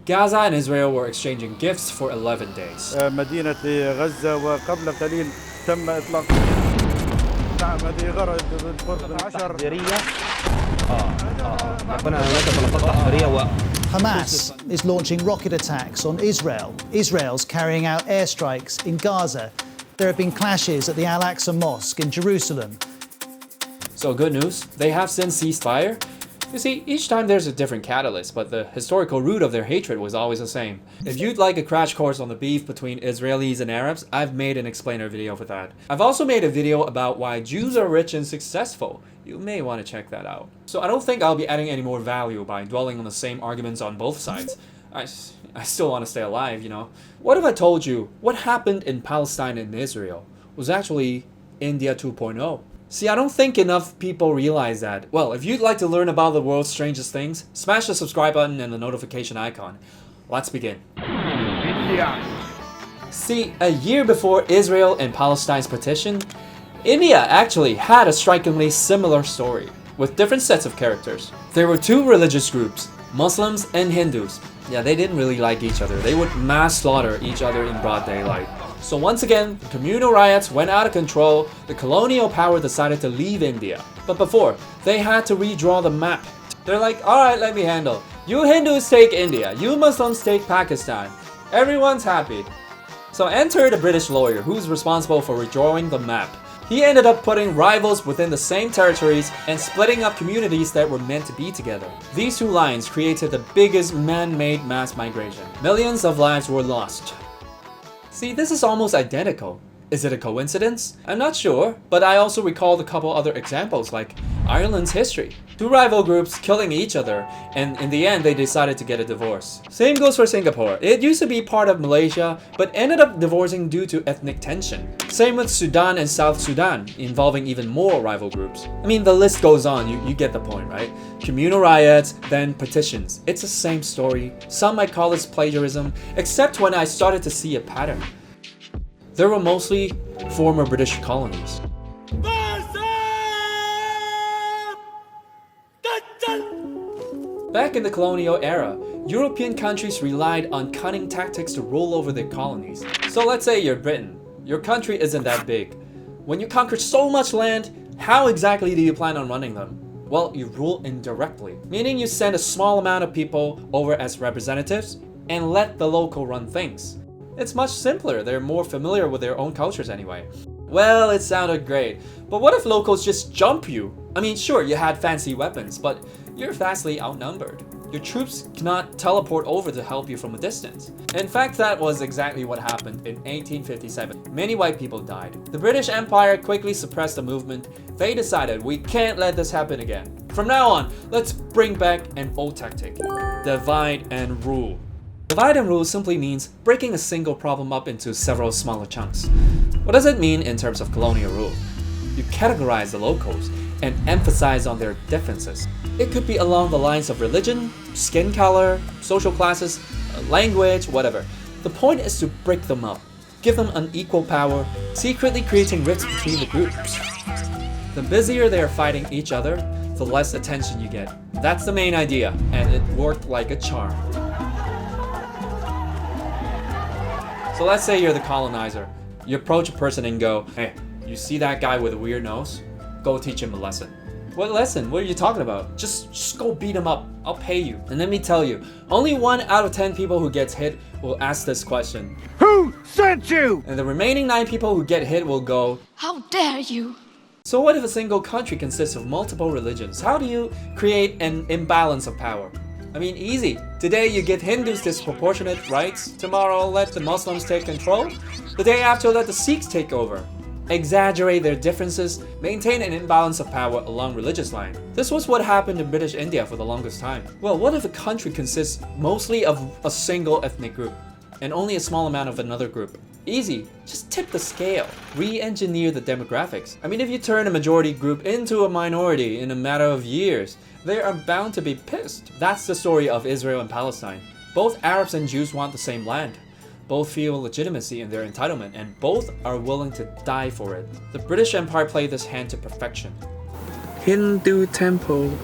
Gaza and Israel were exchanging gifts for 11 days. مدينة غزة وقبل قليل تم إطلاق نعم هذه غرض بالقرب 10 Hamas is launching rocket attacks on Israel. Israel's carrying out airstrikes in Gaza. There have been clashes at the Al-Aqsa Mosque in Jerusalem. So good news, they have since ceased fire. You see, each time there's a different catalyst, but the historical root of their hatred was always the same. If you'd like a crash course on the beef between Israelis and Arabs, I've made an explainer video for that. I've also made a video about why Jews are rich and successful. You may want to check that out. So I don't think I'll be adding any more value by dwelling on the same arguments on both sides. I still want to stay alive, you know. What if I told you what happened in Palestine and Israel was actually India 2.0? See, I don't think enough people realize that. Well, if you'd like to learn about the world's strangest things, smash the subscribe button and the notification icon. Let's begin. See, a year before Israel and Palestine's partition, India actually had a strikingly similar story, with different sets of characters. There were two religious groups, Muslims and Hindus. Yeah, they didn't really like each other. They would mass slaughter each other in broad daylight. So once again, the communal riots went out of control. The colonial power decided to leave India. But before, they had to redraw the map. They're like, alright, let me handle. You Hindus take India, you Muslims take Pakistan. Everyone's happy. So enter the British lawyer who's responsible for redrawing the map. He ended up putting rivals within the same territories and splitting up communities that were meant to be together. These two lines created the biggest man-made mass migration. Millions of lives were lost. See, this is almost identical. Is it a coincidence? I'm not sure, but I also recalled a couple other examples like Ireland's history. Two rival groups killing each other, and in the end they decided to get a divorce. Same goes for Singapore. It used to be part of Malaysia, but ended up divorcing due to ethnic tension. Same with Sudan and South Sudan, involving even more rival groups. I mean, the list goes on, you get the point, right? Communal riots, then partitions. It's the same story. Some might call this plagiarism, except when I started to see a pattern. There were mostly former British colonies. Back in the colonial era, European countries relied on cunning tactics to rule over their colonies. So let's say you're Britain. Your country isn't that big. When you conquer so much land, how exactly do you plan on running them? Well, you rule indirectly, meaning you send a small amount of people over as representatives and let the local run things. It's much simpler, they're more familiar with their own cultures anyway. Well, it sounded great, but what if locals just jump you? I mean, sure, you had fancy weapons, but you're vastly outnumbered. Your troops cannot teleport over to help you from a distance. In fact, that was exactly what happened in 1857. Many white people died. The British Empire quickly suppressed the movement. They decided, we can't let this happen again. From now on, let's bring back an old tactic. Divide and rule. Divide and rule simply means breaking a single problem up into several smaller chunks. What does it mean in terms of colonial rule? You categorize the locals and emphasize on their differences. It could be along the lines of religion, skin color, social classes, language, whatever. The point is to break them up, give them unequal power, secretly creating rifts between the groups. The busier they are fighting each other, the less attention you get. That's the main idea, and it worked like a charm. So let's say you're the colonizer. You approach a person and go, hey, you see that guy with a weird nose? Go teach him a lesson. What lesson? What are you talking about? Just go beat him up. I'll pay you. And let me tell you, only 1 out of 10 people who gets hit will ask this question. Who sent you? And the remaining 9 people who get hit will go, how dare you? So what if a single country consists of multiple religions? How do you create an imbalance of power? I mean, easy. Today you give Hindus disproportionate rights. Tomorrow let the Muslims take control. The day after let the Sikhs take over. Exaggerate their differences, maintain an imbalance of power along religious lines. This was what happened in British India for the longest time. Well, what if a country consists mostly of a single ethnic group and only a small amount of another group? Easy, just tip the scale, re-engineer the demographics. I mean, if you turn a majority group into a minority in a matter of years, they are bound to be pissed. That's the story of Israel and Palestine. Both Arabs and Jews want the same land. Both feel legitimacy in their entitlement, and both are willing to die for it. The British Empire played this hand to perfection. Hindu temple.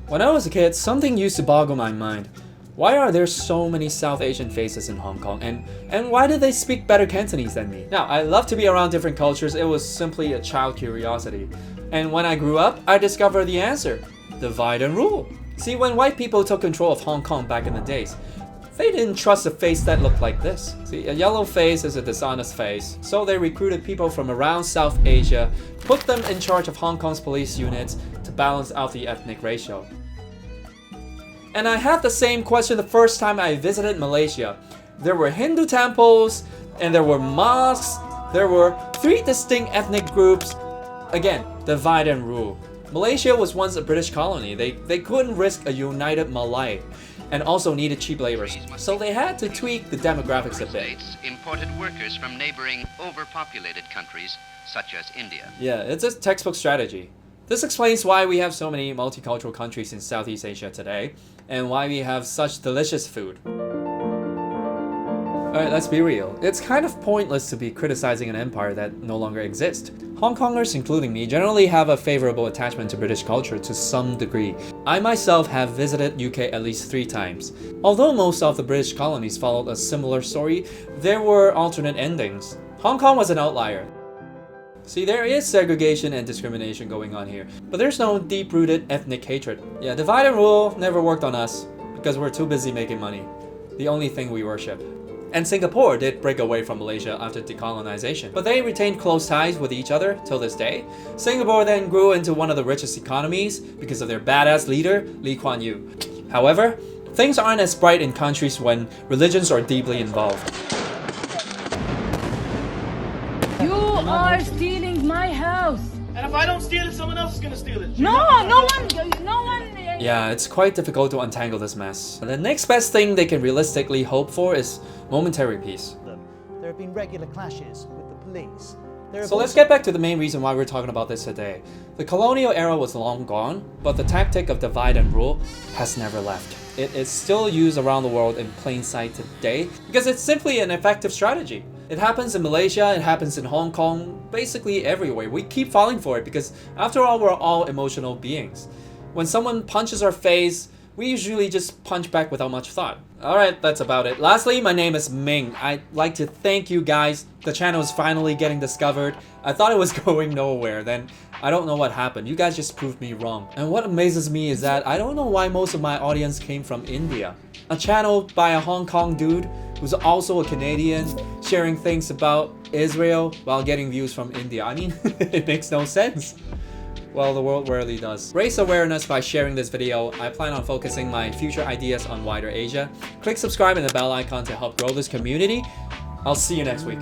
When I was a kid, something used to boggle my mind. Why are there so many South Asian faces in Hong Kong, and why do they speak better Cantonese than me? Now, I love to be around different cultures. It was simply a child curiosity. And when I grew up, I discovered the answer: divide and rule. See, when white people took control of Hong Kong back in the days, they didn't trust a face that looked like this. See, a yellow face is a dishonest face, so they recruited people from around South Asia, put them in charge of Hong Kong's police units to balance out the ethnic ratio. And I had the same question the first time I visited Malaysia. There were Hindu temples, and there were mosques, there were 3 distinct ethnic groups. Again, divide and rule. Malaysia was once a British colony. They couldn't risk a united Malay, and also needed cheap labor, so they had to tweak the demographics a bit. Imported workers from neighboring overpopulated countries such as India. Yeah, it's a textbook strategy. This explains why we have so many multicultural countries in Southeast Asia today, and why we have such delicious food. Alright, let's be real. It's kind of pointless to be criticizing an empire that no longer exists. Hong Kongers, including me, generally have a favorable attachment to British culture to some degree. I myself have visited UK at least 3 times. Although most of the British colonies followed a similar story, there were alternate endings. Hong Kong was an outlier. See, there is segregation and discrimination going on here, but there's no deep-rooted ethnic hatred. Yeah, divide and rule never worked on us, because we're too busy making money. The only thing we worship. And Singapore did break away from Malaysia after decolonization, but they retained close ties with each other till this day. Singapore then grew into one of the richest economies because of their badass leader, Lee Kuan Yew. However, things aren't as bright in countries when religions are deeply involved. You are stealing my house. And if I don't steal it, someone else is gonna steal it. No one. Yeah, it's quite difficult to untangle this mess. The next best thing they can realistically hope for is momentary peace. There have been regular clashes with the police. So let's get back to the main reason why we're talking about this today. The colonial era was long gone, but the tactic of divide and rule has never left. It is still used around the world in plain sight today because it's simply an effective strategy. It happens in Malaysia, it happens in Hong Kong, basically everywhere. We keep falling for it because after all, we're all emotional beings. When someone punches our face, we usually just punch back without much thought. Alright, that's about it. Lastly, my name is Ming. I'd like to thank you guys. The channel is finally getting discovered. I thought it was going nowhere, then I don't know what happened. You guys just proved me wrong. And what amazes me is that I don't know why most of my audience came from India. A channel by a Hong Kong dude who's also a Canadian sharing things about Israel while getting views from India. I mean, it makes no sense. Well, the world rarely does. Raise awareness by sharing this video. I plan on focusing my future ideas on wider Asia. Click subscribe and the bell icon to help grow this community. I'll see you next week.